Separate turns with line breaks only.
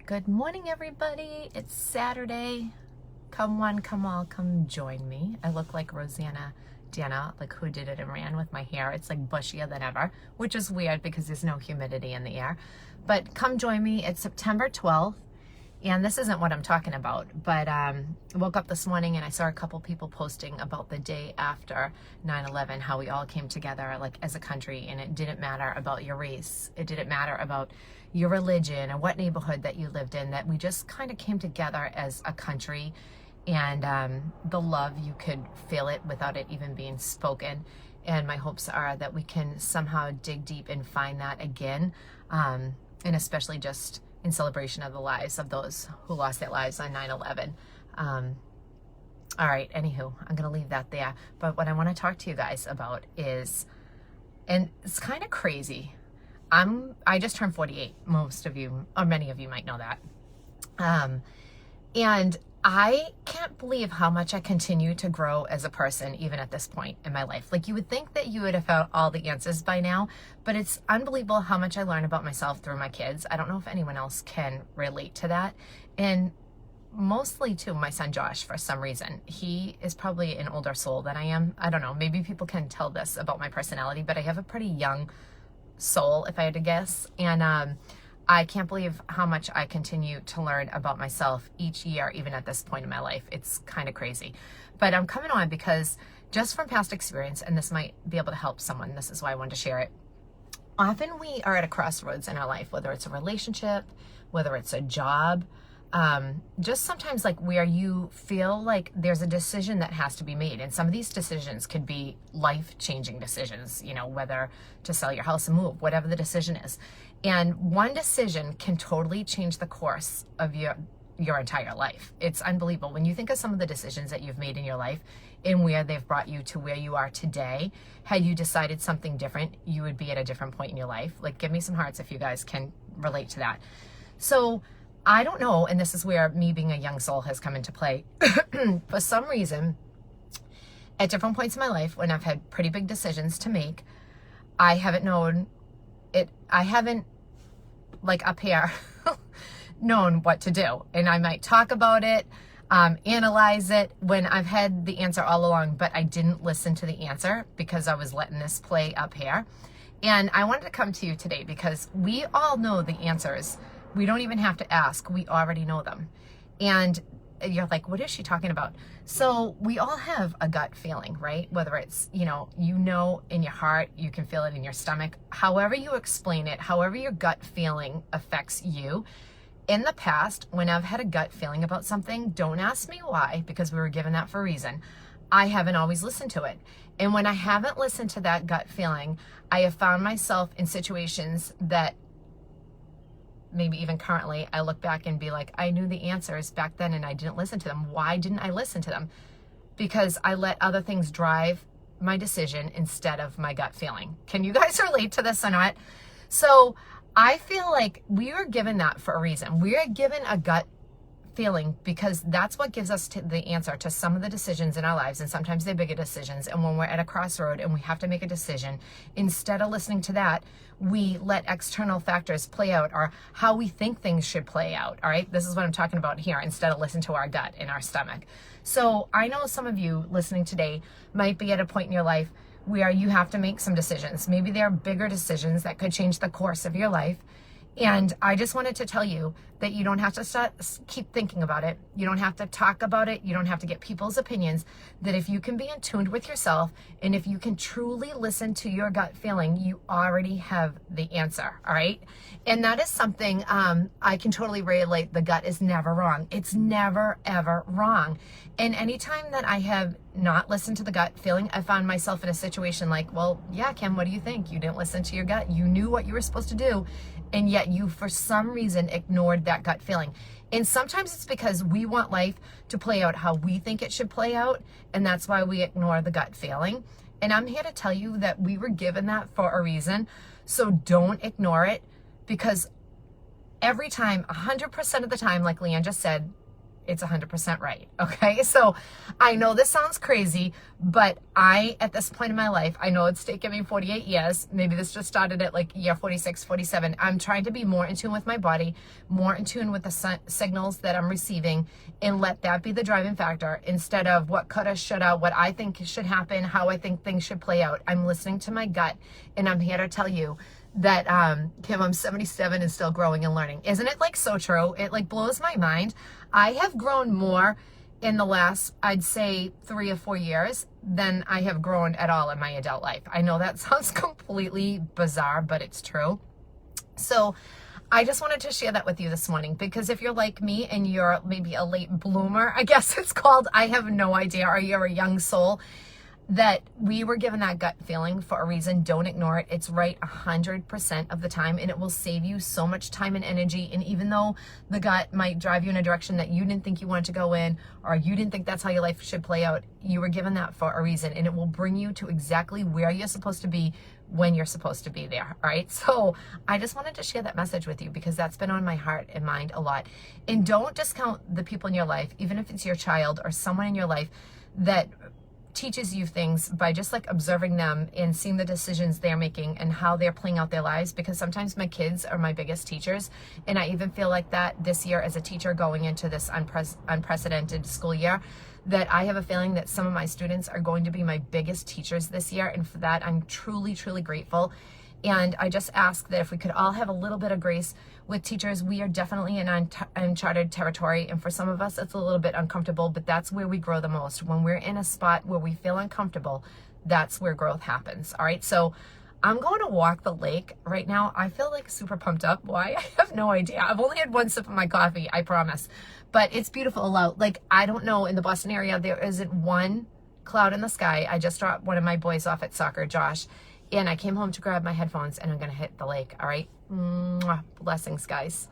Good morning, everybody. It's Saturday. Come one, come all, come join me. I look like Rosanna Dana, like Who Did It and Ran, with my hair. It's like bushier than ever, which is weird because there's no humidity in the air. But come join me. It's September 12th. And this isn't what I'm talking about, but I woke up this morning and I saw a couple people posting about the day after 9/11, how we all came together like as a country, and it didn't matter about your race. It didn't matter about your religion or what neighborhood that you lived in, that we just kind of came together as a country, and the love, you could feel it without it even being spoken. And my hopes are that we can somehow dig deep and find that again, and especially just in celebration of the lives of those who lost their lives on 9/11. All right, anywho, I'm going to leave that there. But what I want to talk to you guys about is, and it's kind of crazy, I just turned 48. Most of you, or many of you, might know that. And I can't believe how much I continue to grow as a person, even at this point in my life. Like, you would think that you would have found all the answers by now, but it's unbelievable how much I learn about myself through my kids. I don't know if anyone else can relate to that. And mostly to my son Josh, for some reason. He is probably an older soul than I am. I don't know. Maybe people can tell this about my personality, but I have a pretty young soul, if I had to guess. And I can't believe how much I continue to learn about myself each year, even at this point in my life. It's kind of crazy. But I'm coming on because just from past experience, and this might be able to help someone, this is why I wanted to share it. Often we are at a crossroads in our life, whether it's a relationship, whether it's a job, just sometimes like where you feel like there's a decision that has to be made. And some of these decisions could be life-changing decisions, you know, whether to sell your house and move, whatever the decision is. And one decision can totally change the course of your entire life. It's unbelievable. When you think of some of the decisions that you've made in your life and where they've brought you to where you are today, had you decided something different, you would be at a different point in your life. Like, give me some hearts if you guys can relate to that. So I don't know, and this is where me being a young soul has come into play. For some reason, at different points in my life, when I've had pretty big decisions to make, I haven't known it. I haven't, like up here, known what to do. And I might talk about it, analyze it when I've had the answer all along, but I didn't listen to the answer because I was letting this play up here. And I wanted to come to you today because we all know the answers. We don't even have to ask. We already know them. And you're like, what is she talking about? So we all have a gut feeling, right? Whether it's, you know in your heart, you can feel it in your stomach. However you explain it, however your gut feeling affects you. In the past, when I've had a gut feeling about something, don't ask me why, because we were given that for a reason. I haven't always listened to it. And when I haven't listened to that gut feeling, I have found myself in situations that maybe even currently, I look back and be like, I knew the answers back then and I didn't listen to them. Why didn't I listen to them? Because I let other things drive my decision instead of my gut feeling. Can you guys relate to this or not? So I feel like we are given that for a reason. We are given a gut feeling because that's what gives us the answer to some of the decisions in our lives, and sometimes they're bigger decisions. And when we're at a crossroad and we have to make a decision, instead of listening to that, we let external factors play out, or how we think things should play out. All right, this is what I'm talking about here, instead of listening to our gut and our stomach. So I know some of you listening today might be at a point in your life where you have to make some decisions. Maybe they're bigger decisions that could change the course of your life. And I just wanted to tell you that you don't have to keep thinking about it. You don't have to talk about it. You don't have to get people's opinions. That if you can be in tune with yourself, and if you can truly listen to your gut feeling, you already have the answer, all right? And that is something I can totally relate. The gut is never wrong. It's never, ever wrong. And anytime that I have not listened to the gut feeling, I found myself in a situation like, well, yeah, Kim, what do you think? You didn't listen to your gut. You knew what you were supposed to do, and yet you, for some reason, ignored that gut feeling. And sometimes it's because we want life to play out how we think it should play out, and that's why we ignore the gut feeling. And I'm here to tell you that we were given that for a reason, so don't ignore it, because every time, 100% of the time, like Leanne just said, it's 100% right. Okay. So I know this sounds crazy, but at this point in my life, I know it's taken me 48 years. Maybe this just started at like year 46, 47. I'm trying to be more in tune with my body, more in tune with the signals that I'm receiving, and let that be the driving factor instead of what coulda, shoulda, what I think should happen, how I think things should play out. I'm listening to my gut, and I'm here to tell you that Kim, I'm 77 and still growing and learning. Isn't it like so true? It like blows my mind. I have grown more in the last, I'd say 3 or 4 years than I have grown at all in my adult life. I know that sounds completely bizarre, but it's true. So I just wanted to share that with you this morning, because if you're like me and you're maybe a late bloomer, I guess it's called, I have no idea, or you're a young soul, that we were given that gut feeling for a reason. Don't ignore it. It's right 100% of the time, and it will save you so much time and energy. And even though the gut might drive you in a direction that you didn't think you wanted to go in, or you didn't think that's how your life should play out, you were given that for a reason, and it will bring you to exactly where you're supposed to be when you're supposed to be there. All right. So I just wanted to share that message with you, because that's been on my heart and mind a lot. And don't discount the people in your life, even if it's your child or someone in your life that teaches you things, by just like observing them and seeing the decisions they're making and how they're playing out their lives. Because sometimes my kids are my biggest teachers, and I even feel like that this year as a teacher going into this unprecedented school year, that I have a feeling that some of my students are going to be my biggest teachers this year, and for that I'm truly, truly grateful. And I just ask that if we could all have a little bit of grace with teachers. We are definitely in uncharted territory, and for some of us it's a little bit uncomfortable, but that's where we grow the most. When we're in a spot where we feel uncomfortable, that's where growth happens. All right, so I'm going to walk the lake right now. I feel like super pumped up. Why? I have no idea. I've only had one sip of my coffee, I promise, but it's beautiful out. Like, I don't know, in the Boston area there isn't one cloud in the sky. I just dropped one of my boys off at soccer, Josh, and I came home to grab my headphones, and I'm going to hit the lake. All right. Mwah. Blessings, guys.